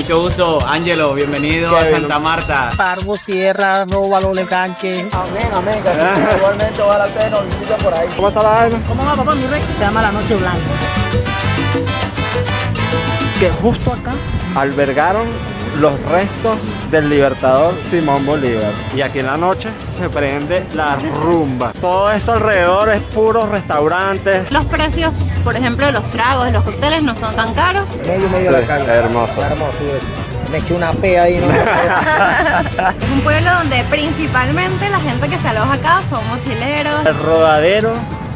Mucho gusto, Ángelo, bienvenido a Santa Marta. Parvo, Sierra, Róbalo, Lebranque. Amén, amén. Que así sea. Igualmente, ojalá ustedes nos visiten por ahí. ¿Cómo está la vaina? ¿Cómo va, papá, mi rey? Se llama La Noche Blanca. Que justo acá albergaron los restos del libertador Simón Bolívar. Y aquí en la noche se prende la rumba. Todo esto alrededor es puros restaurantes. Los precios, por ejemplo, de los tragos, de los cócteles no son tan caros. Medio la carga. Hermoso. Hermoso. Me eché una pea ahí, ¿no? Es un pueblo donde principalmente la gente que se aloja acá son mochileros. El rodadero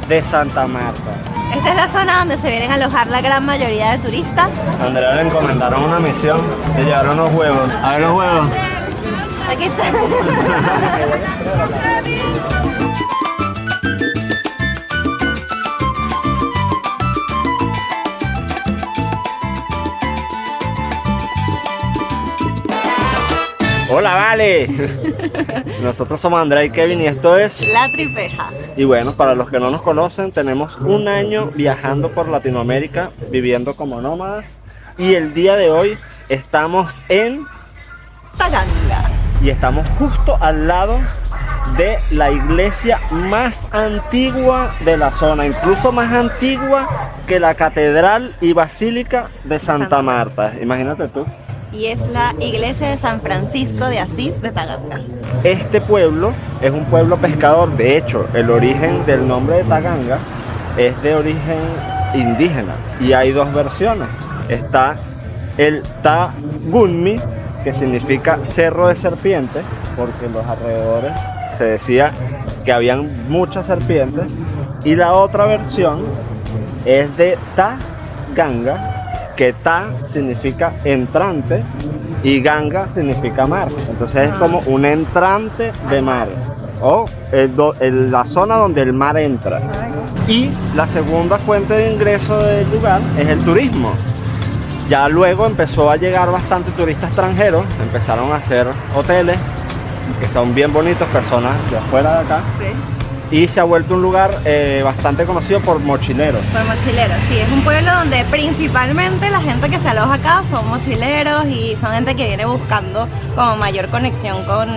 de Santa Marta. Esta es la zona donde se vienen a alojar la gran mayoría de turistas. A Andrea le encomendaron una misión de llevar unos huevos. A ver los huevos. Aquí está. Hola, vale. Nosotros somos Andrea y Kevin y esto es... La Tripeja. Y bueno, para los que no nos conocen, tenemos un año viajando por Latinoamérica, viviendo como nómadas. Y el día de hoy estamos en... Taganga. Y estamos justo al lado de la iglesia más antigua de la zona, incluso más antigua que la catedral y basílica de Santa Marta. Imagínate tú. Y es la iglesia de San Francisco de Asís de Taganga. Este pueblo es un pueblo pescador. De hecho, el origen del nombre de Taganga es de origen indígena. Y hay dos versiones. Está el Tagunmi, que significa cerro de serpientes, porque en los alrededores se decía que habían muchas serpientes. Y la otra versión es de Taganga, que Ta significa entrante y Ganga significa mar. Entonces es como un entrante de mar, o la zona donde el mar entra. Y la segunda fuente de ingreso del lugar es el turismo. Ya luego empezó a llegar bastante turistas extranjeros, empezaron a hacer hoteles que son bien bonitos, personas de afuera de acá. Sí. Y se ha vuelto un lugar bastante conocido por mochileros. Por mochileros, sí, es un pueblo donde principalmente la gente que se aloja acá son mochileros y son gente que viene buscando como mayor conexión con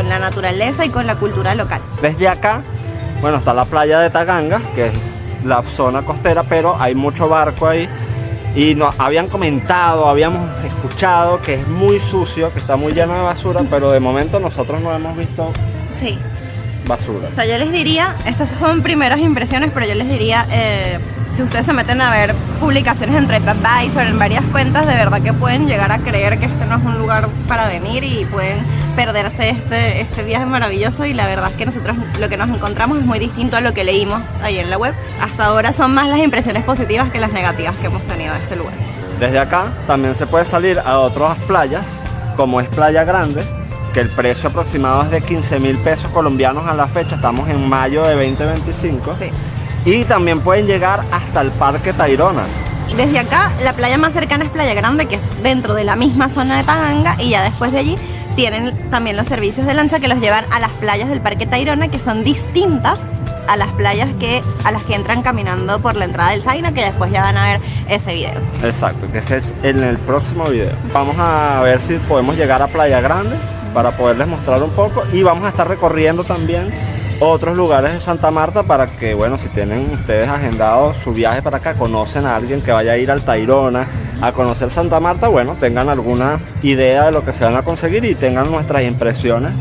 la naturaleza y con la cultura local. Desde acá, bueno, está la playa de Taganga, que es la zona costera, pero hay mucho barco ahí. Y nos habían comentado, habíamos escuchado que es muy sucio, que está muy lleno de basura, pero de momento nosotros no hemos visto Sí. basura. O sea, yo les diría, estas son primeras impresiones, pero yo les diría, si ustedes se meten a ver publicaciones en TripAdvisor, en varias cuentas, de verdad que pueden llegar a creer que este no es un lugar para venir y pueden perderse este viaje maravilloso. Y la verdad es que nosotros lo que nos encontramos es muy distinto a lo que leímos ahí en la web. Hasta ahora son más las impresiones positivas que las negativas que hemos tenido de este lugar. Desde acá también se puede salir a otras playas, como es Playa Grande, que el precio aproximado es de 15.000 pesos colombianos a la fecha. Estamos en mayo de 2025. Sí. Y también pueden llegar hasta el Parque Tayrona. Desde acá, la playa más cercana es Playa Grande, que es dentro de la misma zona de Taganga, y ya después de allí tienen también los servicios de lancha que los llevan a las playas del Parque Tayrona, que son distintas a las playas a las que entran caminando por la entrada del Zaina, que después ya van a ver ese video. Exacto, que ese es en el próximo video. Vamos a ver si podemos llegar a Playa Grande para poderles mostrar un poco, y vamos a estar recorriendo también otros lugares de Santa Marta para que, bueno, si tienen ustedes agendado su viaje para acá, conocen a alguien que vaya a ir al Tayrona a conocer Santa Marta, bueno, tengan alguna idea de lo que se van a conseguir y tengan nuestras impresiones,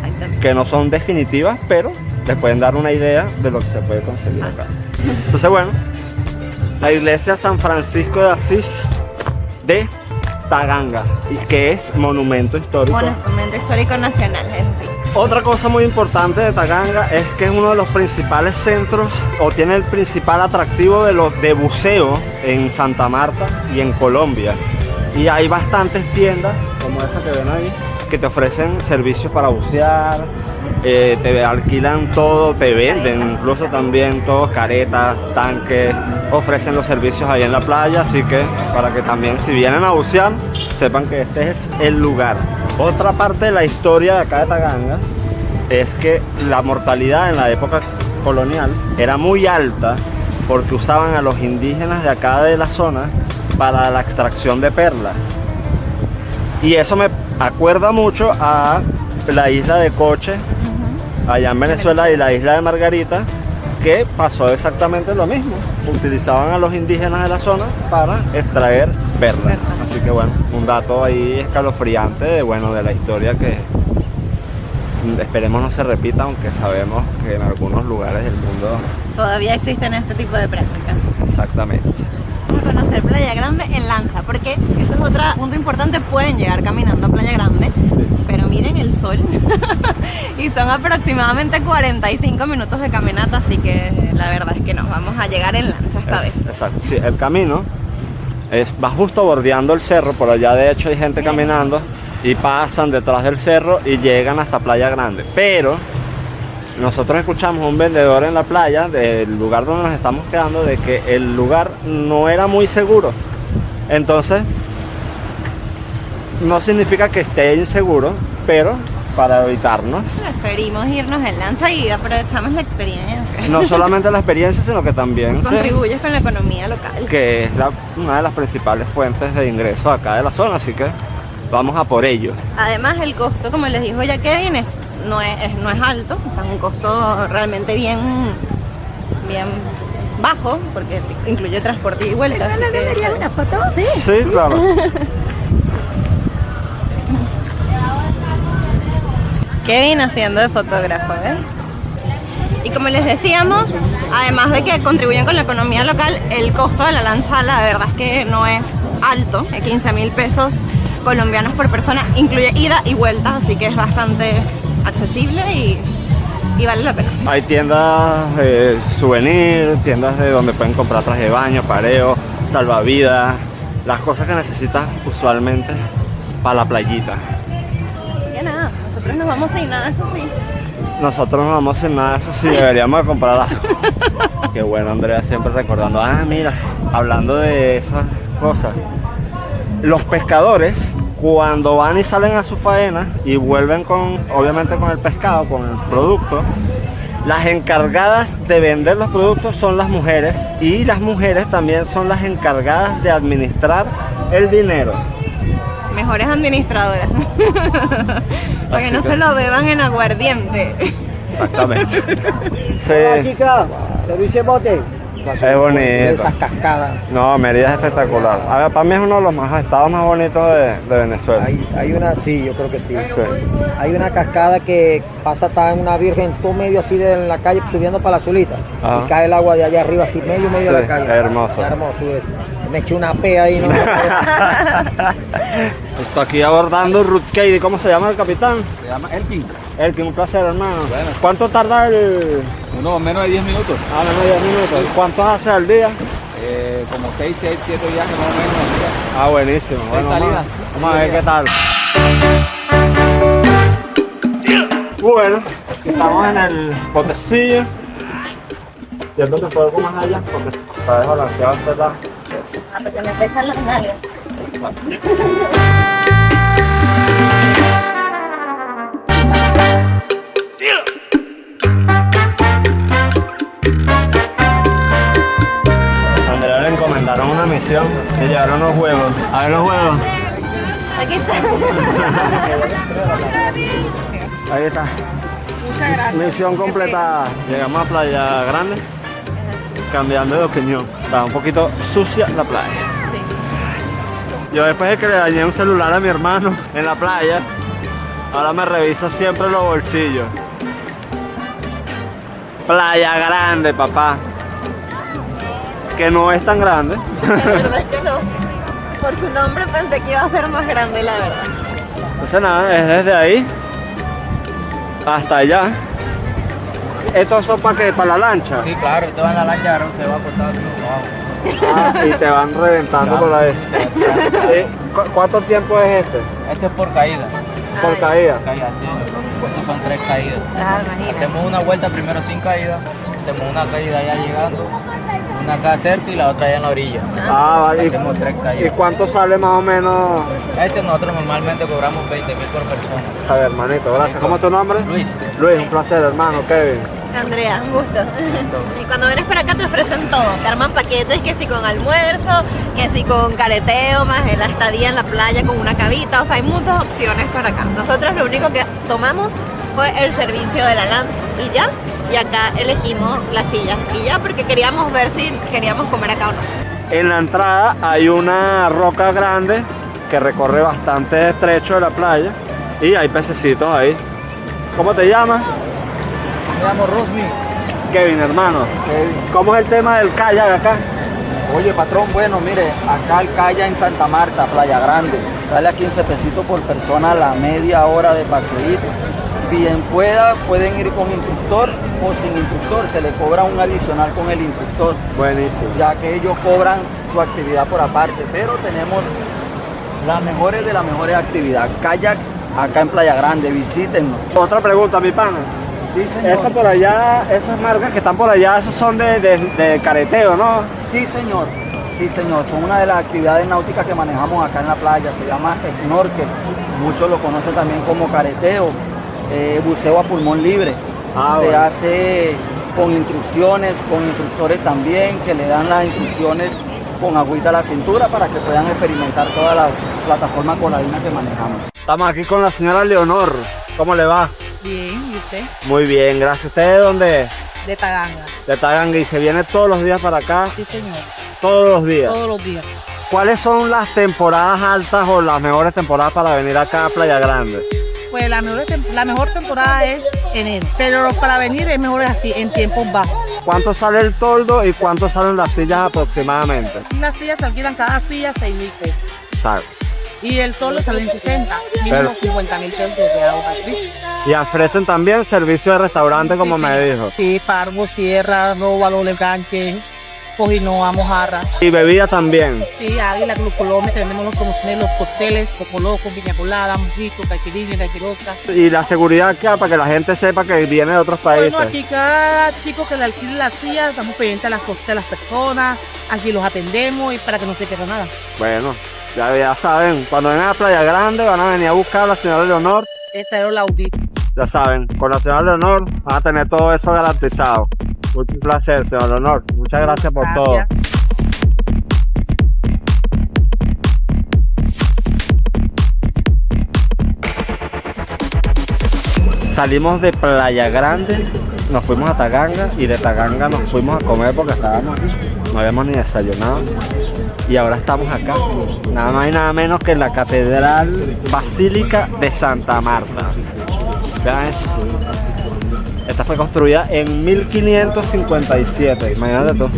Exacto. que no son definitivas, pero les pueden dar una idea de lo que se puede conseguir acá. Entonces, bueno, la iglesia San Francisco de Asís de Taganga, y que es monumento histórico. Monumento histórico nacional, es decir. Otra cosa muy importante de Taganga es que es uno de los principales centros, o tiene el principal atractivo de buceo en Santa Marta y en Colombia. Y hay bastantes tiendas, como esa que ven ahí, que te ofrecen servicios para bucear, te alquilan todo, te venden incluso también todo, caretas, tanques, ofrecen los servicios ahí en la playa, así que para que también si vienen a bucear, sepan que este es el lugar. Otra parte de la historia de acá de Taganga es que la mortalidad en la época colonial era muy alta porque usaban a los indígenas de acá de la zona para la extracción de perlas. Y eso me acuerda mucho a la isla de Coche, allá en Venezuela, y la isla de Margarita, que pasó exactamente lo mismo. Utilizaban a los indígenas de la zona para extraer perlas. Así que bueno, un dato ahí escalofriante de, bueno, de la historia que esperemos no se repita, aunque sabemos que en algunos lugares del mundo... Todavía existen este tipo de prácticas. Exactamente. Vamos a conocer Playa Grande en lancha, porque eso es otro punto importante. Pueden llegar caminando a Playa Grande, pero miren el sol. Y son aproximadamente 45 minutos de caminata, así que la verdad es que nos vamos a llegar en lancha esta vez. Exacto, sí, el camino va justo bordeando el cerro. Por allá de hecho hay gente caminando y pasan detrás del cerro y llegan hasta Playa Grande. Pero nosotros escuchamos a un vendedor en la playa del lugar donde nos estamos quedando de que el lugar no era muy seguro. Entonces, no significa que esté inseguro, pero para evitarnos. Preferimos irnos en lancha y aprovechamos la experiencia. No solamente la experiencia, sino que también contribuyes con la economía local. Que es una de las principales fuentes de ingresos acá de la zona, así que vamos a por ello. Además, el costo, como les dijo ya Kevin, no es alto, es un costo realmente bien bajo, porque incluye transporte y vuelta. ¿No daría una foto? Sí, claro. Kevin haciendo de fotógrafo, ¿ves? Y como les decíamos, además de que contribuyen con la economía local, el costo de la lancha la verdad es que no es alto, 15.000 pesos colombianos por persona, incluye ida y vuelta, así que es bastante accesible y vale la pena. Hay tiendas de souvenir, tiendas de donde pueden comprar traje de baño, pareo, salvavidas, las cosas que necesitas usualmente para la playita. Ya nada, nosotros nos vamos sin nada, eso sí. Nosotros no vamos sin nada, eso sí, deberíamos de comprar algo. Qué bueno, Andrea, siempre recordando. Mira, hablando de esas cosas. Los pescadores, cuando van y salen a su faena y vuelven obviamente con el pescado, con el producto, las encargadas de vender los productos son las mujeres, y las mujeres también son las encargadas de administrar el dinero. Mejores administradoras. Para que no se lo beban en aguardiente. Exactamente. Hola, Sí, chica, servicio de bote. es bonito. Esas cascadas. No, Mérida es espectacular. A ver, para mí es uno de los estados más bonitos de Venezuela. Hay una, sí, yo creo que sí. Sí. Hay una cascada que pasa, está en una virgen, todo medio así en la calle, subiendo para la Zulita. Ajá. Y cae el agua de allá arriba, así medio de la calle. Hermoso. Hermoso. Me eché una pea ahí, ¿no? Estoy aquí abordando Ruth Cady. ¿Cómo se llama el capitán? Se llama Elkin. Elkin, un placer, hermano. Bueno. ¿Cuánto tarda el...? Menos de 10 minutos. Menos de 10 minutos. ¿Cuántos hace al día? Como 6, 7 viajes más o menos. Buenísimo. Bueno, salidas. vamos a ver qué tal. Bueno, estamos en el botecillo. Siento que puedo más allá porque está desbalanceado este lado. Porque me pesan las nalgas. Andrea le encomendaron una misión de llevar unos huevos. A ver los huevos. Aquí está. Ahí está. Muchas gracias. Misión completada. Llegamos a Playa Grande. Cambiando de opinión. Está un poquito sucia la playa. Sí. Yo después de que le dañé un celular a mi hermano en la playa, ahora me reviso siempre los bolsillos. Playa Grande, papá. Que no es tan grande. La verdad es que no. Por su nombre pensé que iba a ser más grande, la verdad. Entonces nada, es desde ahí hasta allá. ¿Esto es para qué? ¿Para la lancha? Sí, claro, te va en la lancha, ahora te va a costar así, Y te van reventando por ahí. ¿Cuánto tiempo es este? Este es por caída. Por caída. Caída, sí. Estos son 3 caídas. Imagínate. Hacemos una vuelta primero sin caída, hacemos una caída allá llegando, una acá cerca y la otra allá en la orilla. Vale. Hacemos 3 ¿Y caídas. cuánto sale más o menos? Nosotros normalmente cobramos 20.000 por persona. A ver, hermanito, gracias. ¿Cómo es tu nombre? Luis. Luis, un placer, hermano. Kevin. Andrea, un gusto. Y cuando vienes para acá te ofrecen todo, te arman paquetes que si con almuerzo, que si con careteo, más la estadía en la playa con una cabita, o sea, hay muchas opciones para acá. Nosotros lo único que tomamos fue el servicio de la lancha y ya, y acá elegimos las sillas y ya, porque queríamos ver si queríamos comer acá o no. En la entrada hay una roca grande que recorre bastante estrecho de la playa y hay pececitos ahí. ¿Cómo te llamas? Me llamo Rosmi. Kevin, hermano. Kevin. ¿Cómo es el tema del kayak acá? Oye, patrón, bueno, mire, acá el kayak en Santa Marta, Playa Grande, sale a 15 pesitos por persona a la media hora de paseíto. Bien pueden ir con instructor o sin instructor, se le cobra un adicional con el instructor. Buenísimo. Ya que ellos cobran su actividad por aparte, pero tenemos las mejores de las mejores actividades. Kayak acá en Playa Grande, visítenos. Otra pregunta, mi pana. Sí, señor. Eso por allá, esas marcas que están por allá, esos son de careteo, ¿no? Sí, señor. Sí, señor. Son una de las actividades náuticas que manejamos acá en la playa. Se llama snorkel. Muchos lo conocen también como careteo. Buceo a pulmón libre. Se hace con instrucciones, con instructores también, que le dan las instrucciones con agüita a la cintura para que puedan experimentar toda la plataforma coralina que manejamos. Estamos aquí con la señora Leonor. ¿Cómo le va? Bien, ¿y usted? Muy bien, gracias. ¿Usted de dónde es? De Taganga. De Taganga. ¿Y se viene todos los días para acá? Sí, señor. Todos los días. Todos los días. ¿Cuáles son las temporadas altas o las mejores temporadas para venir acá a Playa Grande? Pues la mejor temporada es enero, pero para venir es mejor así, en tiempos bajos. ¿Cuánto sale el toldo y cuánto salen las sillas aproximadamente? Las sillas se alquilan cada silla 6.000 pesos. ¿Sabe? Y el toldo sale en 60, mínimo 50.000 pesos de agua. Y ofrecen también servicio de restaurante, como Sí, me sí. dijo. Sí, parvo, sierra, róbalo, leganche, cojinoa, mojarra. Y bebida también. Sí, águila, glucolome, tenemos los promociones, los cócteles, cocoloco, piña colada, mojito, caipirinha, caipirosa. Y la seguridad que para que la gente sepa que viene de otros países. Bueno, aquí cada chico que le alquile la silla, estamos pendientes a las cosas de las personas, aquí los atendemos y para que no se pierda nada. Bueno, ya saben, cuando vengan a Playa Grande van a venir a buscar a la señora Leonor. Esta era la audit. Ya saben, con la señora Leonor van a tener todo eso garantizado. Un placer, señora Leonor. Muchas gracias por todo. Salimos de Playa Grande, nos fuimos a Taganga y de Taganga nos fuimos a comer porque estábamos aquí, no habíamos ni desayunado y ahora estamos acá, nada más y nada menos que en la Catedral Basílica de Santa Marta. Vean eso. Esta fue construida en 1557, imagínate tú.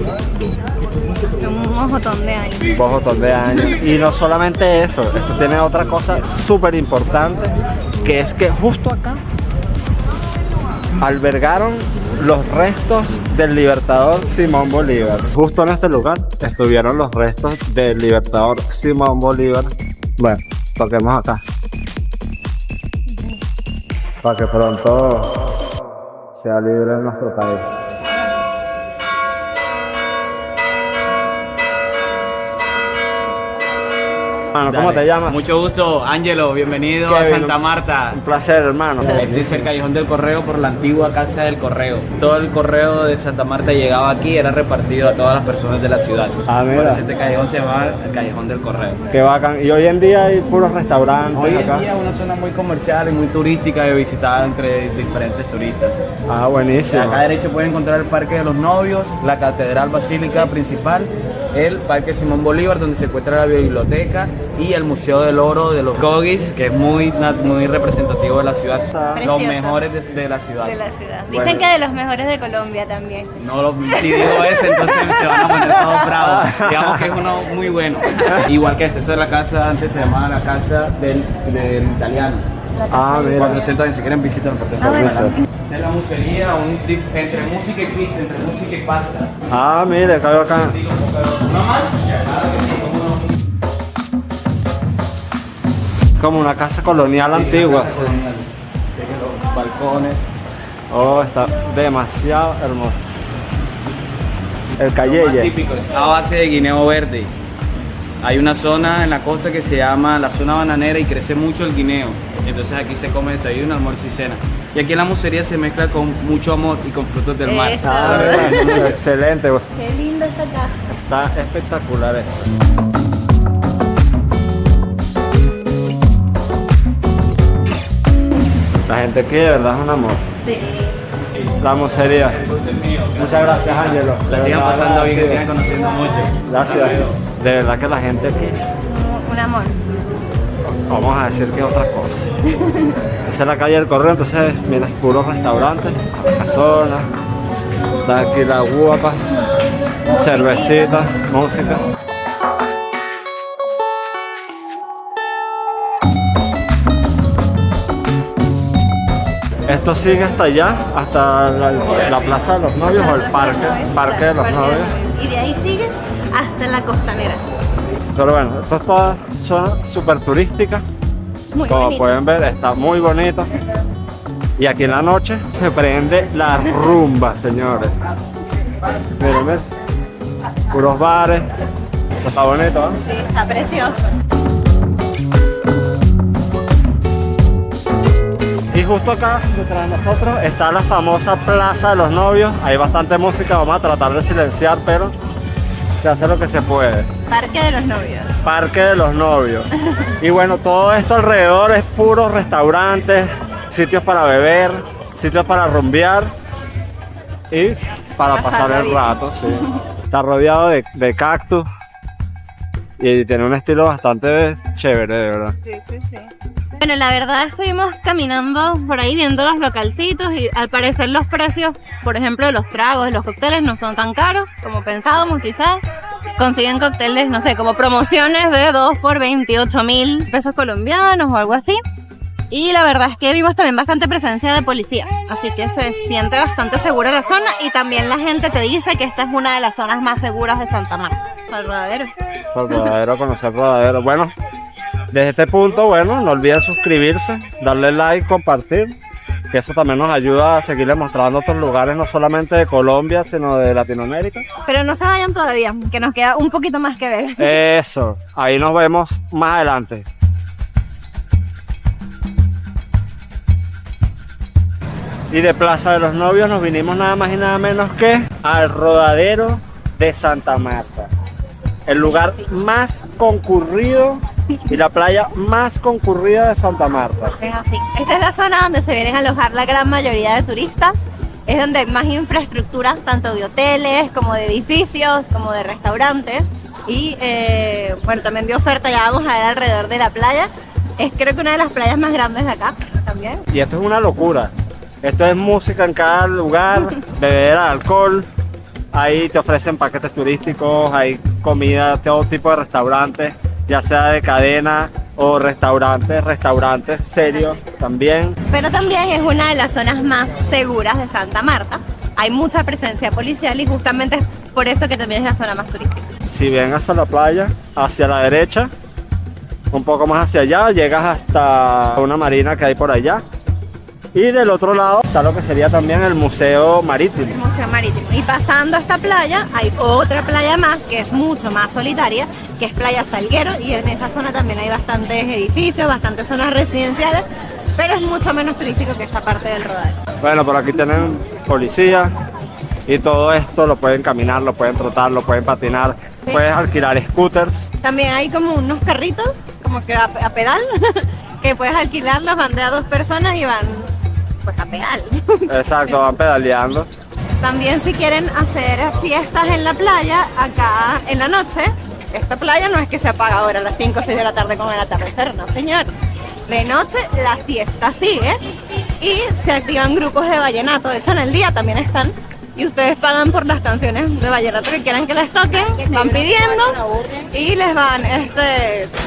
Un mojotón de años. Un mojotón de años. Y no solamente eso, esto tiene otra cosa súper importante, que es que justo acá albergaron los restos del libertador Simón Bolívar. Justo en este lugar estuvieron los restos del libertador Simón Bolívar. Bueno, toquemos acá, para que pronto sea libre en nuestro país. Hermano, ¿cómo Dale. te llamas? Mucho gusto, Ángelo, bienvenido Kevin, a Santa Marta. Un placer, hermano. Este es el Callejón del Correo por la antigua Casa del Correo. Todo el correo de Santa Marta llegaba aquí, era repartido a todas las personas de la ciudad. Ah, mira. Por eso este callejón se llama el Callejón del Correo. Qué bacán. Y hoy en día hay puros restaurantes Hoy en acá. día es una zona muy comercial y muy turística y visitada entre diferentes turistas. Ah, buenísimo. Acá derecho pueden encontrar el Parque de los Novios, la Catedral Basílica principal, el Parque Simón Bolívar, donde se encuentra la biblioteca, y el Museo del Oro de los Cogis, que es muy representativo de la ciudad. Precioso. Los mejores de la ciudad. De la ciudad. Dicen Bueno. que de los mejores de Colombia también. No, si digo ese, entonces se van a poner todos bravos. Digamos que es uno muy bueno. Igual que este, esta es la casa, antes se llamaba la casa del italiano. Ah, mira. 400 años, si quieren visitar el Ah, bueno. Es la musería, un tip entre música y pizza, entre música y pasta. Ah, mire, qué bacán. ¿No más? Claro que sí, cómo no. Como una casa colonial antigua. Casa colonial. Tiene los balcones. Oh, está demasiado hermoso. El Lo más Cayeye. típico es a base de guineo verde. Hay una zona en la costa que se llama la zona bananera y crece mucho el guineo. Entonces aquí se come desayuno, almuerzo y cena. Y aquí en la musería se mezcla con mucho amor y con frutos del mar. Eso. Excelente, güey. Qué lindo esta casa. Está espectacular esto. La gente aquí de verdad es un amor. Sí. La musería. Muchas gracias, Ángelo. La sigan pasando bien, que sigan conociendo mucho. Gracias. De verdad que la gente aquí, Un amor. vamos a decir que es otra cosa. Esa es la calle del Correo, entonces mira, puros restaurantes, casonas, está aquí la guapa, cervecita, música. Esto sigue hasta allá, hasta la Plaza de los Novios o el parque de los Novios. Y de ahí sigue hasta la costanera. Pero bueno, esto es toda zona súper turística. Muy Como bonito. pueden ver, está muy bonito. Y aquí en la noche se prende la rumba, señores. Miren, miren. Puros bares. Está bonito, ¿no? Sí, está precioso. Y justo acá, detrás de nosotros, está la famosa Plaza de los Novios. Hay bastante música, vamos a tratar de silenciar, pero se hace lo que se puede. Parque de los Novios. Parque de los Novios. Y bueno, todo esto alrededor es puros restaurantes, sitios para beber, sitios para rumbear y para pasar el rato, sí. Está rodeado de cactus y tiene un estilo bastante chévere, de verdad. Sí, sí, sí. Bueno, la verdad estuvimos caminando por ahí viendo los localcitos y al parecer los precios, por ejemplo, de los tragos, de los cócteles no son tan caros como pensábamos quizás. Consiguen cócteles, no sé, como promociones de 2 por 28.000 pesos colombianos o algo así. Y la verdad es que vimos también bastante presencia de policías, así que se siente bastante segura la zona y también la gente te dice que esta es una de las zonas más seguras de Santa Marta. El Rodadero. Por Rodadero, conocer Rodadero. Bueno, desde este punto, bueno, no olviden suscribirse, darle like, compartir, que eso también nos ayuda a seguirle mostrando otros lugares, no solamente de Colombia, sino de Latinoamérica. Pero no se vayan todavía, que nos queda un poquito más que ver. Eso, ahí nos vemos más adelante. Y de Plaza de los Novios nos vinimos nada más y nada menos que al Rodadero de Santa Marta. El lugar más concurrido y la playa más concurrida de Santa Marta. Es así. Esta es la zona donde se vienen a alojar la gran mayoría de turistas. Es donde hay más infraestructuras, tanto de hoteles, como de edificios, como de restaurantes. Y bueno, también de oferta, ya vamos a ver alrededor de la playa. Es creo que una de las playas más grandes de acá también. Y esto es una locura. Esto es música en cada lugar, beber alcohol. Ahí te ofrecen paquetes turísticos, hay comida, todo tipo de restaurantes, ya sea de cadena o restaurantes serios también. Pero también es una de las zonas más seguras de Santa Marta. Hay mucha presencia policial y justamente es por eso que también es la zona más turística. Si ven hacia la playa, hacia la derecha, un poco más hacia allá, llegas hasta una marina que hay por allá. Y del otro lado está lo que sería también el Museo Marítimo. El Museo Marítimo. Y pasando esta playa hay otra playa más que es mucho más solitaria, que es Playa Salguero, y en esa zona también hay bastantes edificios, bastantes zonas residenciales, pero es mucho menos turístico que esta parte del Rodadero. Bueno, por aquí tienen policía y todo esto lo pueden caminar, lo pueden trotar, lo pueden patinar, Sí. puedes alquilar scooters. También hay como unos carritos, como que a pedal, que puedes alquilarlos, van de a 2 personas y van pues a pedal. Exacto, van pedaleando. También si quieren hacer fiestas en la playa, acá en la noche, esta playa no es que se apaga ahora a las 5 o 6 de la tarde con el atardecer, no señor. De noche la fiesta sigue y se activan grupos de vallenato, de hecho en el día también están. Y ustedes pagan por las canciones de vallenato que quieran que les toquen, van pidiendo y les van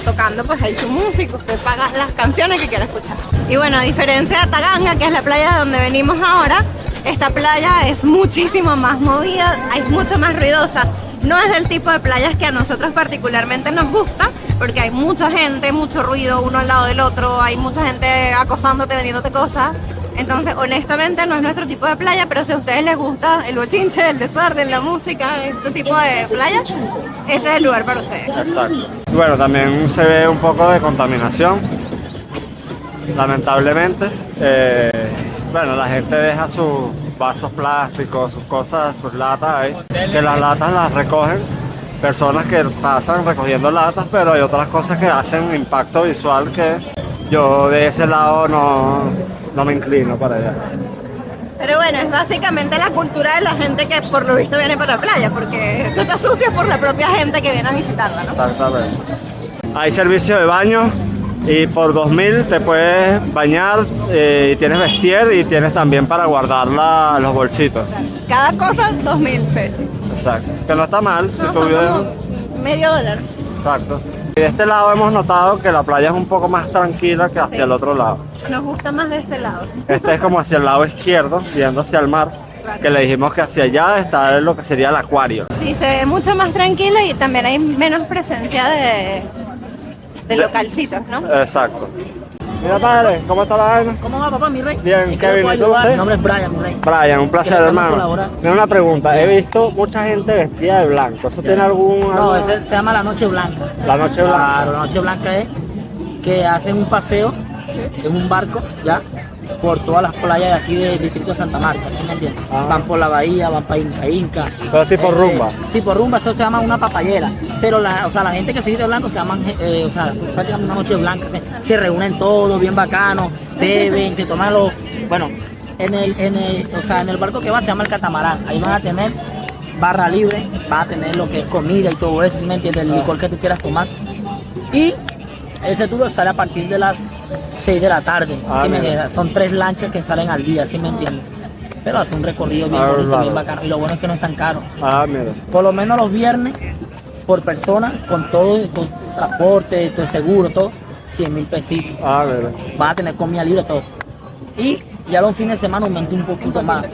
tocando pues ahí su música, usted paga las canciones que quiera escuchar. Y bueno, a diferencia de Taganga, que es la playa donde venimos ahora, esta playa es muchísimo más movida, es mucho más ruidosa. No es del tipo de playas que a nosotros particularmente nos gusta, porque hay mucha gente, mucho ruido uno al lado del otro, hay mucha gente acosándote, vendiéndote cosas. Entonces, honestamente, no es nuestro tipo de playa, pero si a ustedes les gusta el bochinche, el desorden, la música, este tipo de playa, este es el lugar para ustedes. Exacto. Y bueno, también se ve un poco de contaminación. lamentablemente. Bueno, la gente deja sus vasos plásticos, sus cosas, sus latas ahí, que las latas las recogen personas que pasan recogiendo latas, pero hay otras cosas que hacen un impacto visual que yo de ese lado no me inclino para allá. Pero bueno, es básicamente la cultura de la gente que por lo visto viene para la playa, porque esto está sucio por la propia gente que viene a visitarla, ¿no? Exactamente. Hay servicio de baño y por 2.000 te puedes bañar y tienes vestier y tienes también para guardar los bolsitos. Cada cosa, 2.000 pesos. Exacto. Que no está mal. Si No, tú son vives- como medio dólar. Exacto. Y de este lado hemos notado que la playa es un poco más tranquila que hacia el otro lado. Nos gusta más de este lado. Este es como hacia el lado izquierdo, viendo hacia el mar, que le dijimos que hacia allá está lo que sería el acuario. Sí, se ve mucho más tranquilo y también hay menos presencia de localcitos, ¿no? Exacto. Mira, padre, ¿cómo está la vaina? ¿Cómo va, papá, mi rey? Bien, ¿En qué Kevin, le puedo ¿y tú, ayudar? usted? Mi nombre es Brian, mi rey. Brian, un placer, ¿Quieres hermano. colaborar? Tengo una pregunta. He visto mucha gente vestida de blanco. ¿Eso tiene algún...? No, ese se llama la Noche Blanca. La Noche Blanca. Claro, la Noche Blanca es que hacen un paseo en un barco, ¿ya? Por todas las playas de aquí del distrito de Santa Marta, ¿sí me entiendes? Ah. Van por la bahía, van para Inca. Pero tipo rumba. Tipo rumba, eso se llama una papayera. Pero la gente que se viste de blanco se llaman, o sea, prácticamente una noche blanca. Se reúnen todos, bien bacanos, beben, se toman los... Bueno, en el barco que va se llama el catamarán. Ahí van a tener barra libre, van a tener lo que es comida y todo eso, ¿sí me entiendes? El licor que tú quieras tomar. Y ese tour sale a partir de las 6 de la tarde. Ah, ¿Sí me mira. entiendes? Son 3 lanchas que salen al día, ¿sí me entiendes? Pero hace un recorrido bien Ah, bonito, claro. bien bacano. Y lo bueno es que no es tan caro. Ah, mira. Por lo menos los viernes, por persona, con todo, con transporte, todo seguro, todo, 100.000 pesitos. Ah, mira. Van a tener comida libre, todo. Y ya los fines de semana aumenté un poquito más,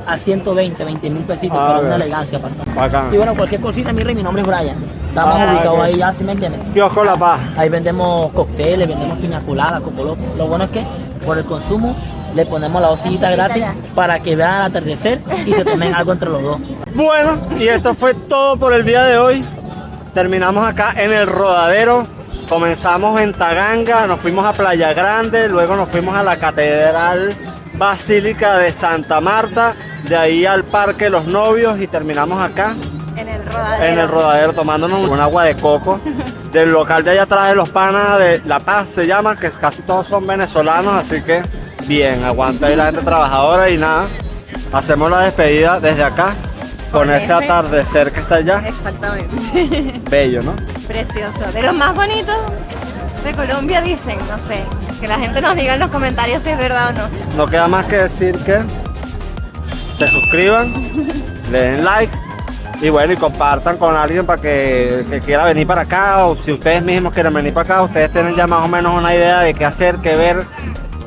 a 20.000 pesitos, Ah, pero bien. una elegancia, papá. Bacán. Y bueno, cualquier cosita, mi rey, mi nombre es Brian. Estamos Ah, ubicados ok. ahí ya, ¿sí me entiendes? Kiosco La Paz. Ahí vendemos cócteles, vendemos piña colada, cocoloco. Lo bueno es que por el consumo le ponemos la hojita gratis para que vean el atardecer y se tomen algo entre los dos. Bueno, y esto fue todo por el día de hoy. Terminamos acá en el Rodadero. Comenzamos en Taganga, nos fuimos a Playa Grande, luego nos fuimos a la Catedral Basílica de Santa Marta, de ahí al Parque Los Novios y terminamos acá En el rodadero. en el Rodadero tomándonos un agua de coco del local de allá atrás de los panas de La Paz se llama, que casi todos son venezolanos, así que bien, aguanta ahí la gente trabajadora y nada, hacemos la despedida desde acá con ese atardecer que está allá, Exactamente. bello, ¿no? Precioso. De los más bonitos de Colombia dicen, no sé, que la gente nos diga en los comentarios si es verdad o no. No queda más que decir que se suscriban, le den like y bueno, y compartan con alguien para que quiera venir para acá, o si ustedes mismos quieren venir para acá, ustedes tienen ya más o menos una idea de qué hacer, qué ver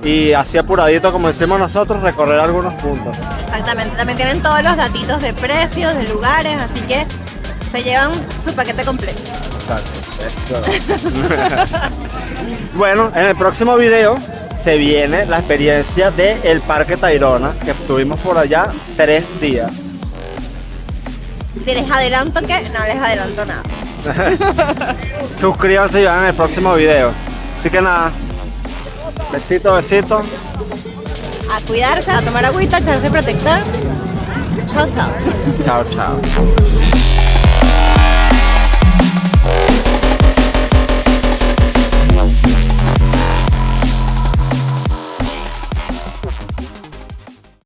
y así apuradito como decimos nosotros, recorrer algunos puntos. Exactamente. También tienen todos los datitos de precios, de lugares, así que se llevan su paquete completo. Bueno, en el próximo video se viene la experiencia del Parque Tayrona, que estuvimos por allá 3 días. Les adelanto que no les adelanto nada. Suscríbanse y vean en el próximo video. Así que nada, besito, besito. A cuidarse, a tomar agüita, a echarse protector. Chao, chao. Chao, chao.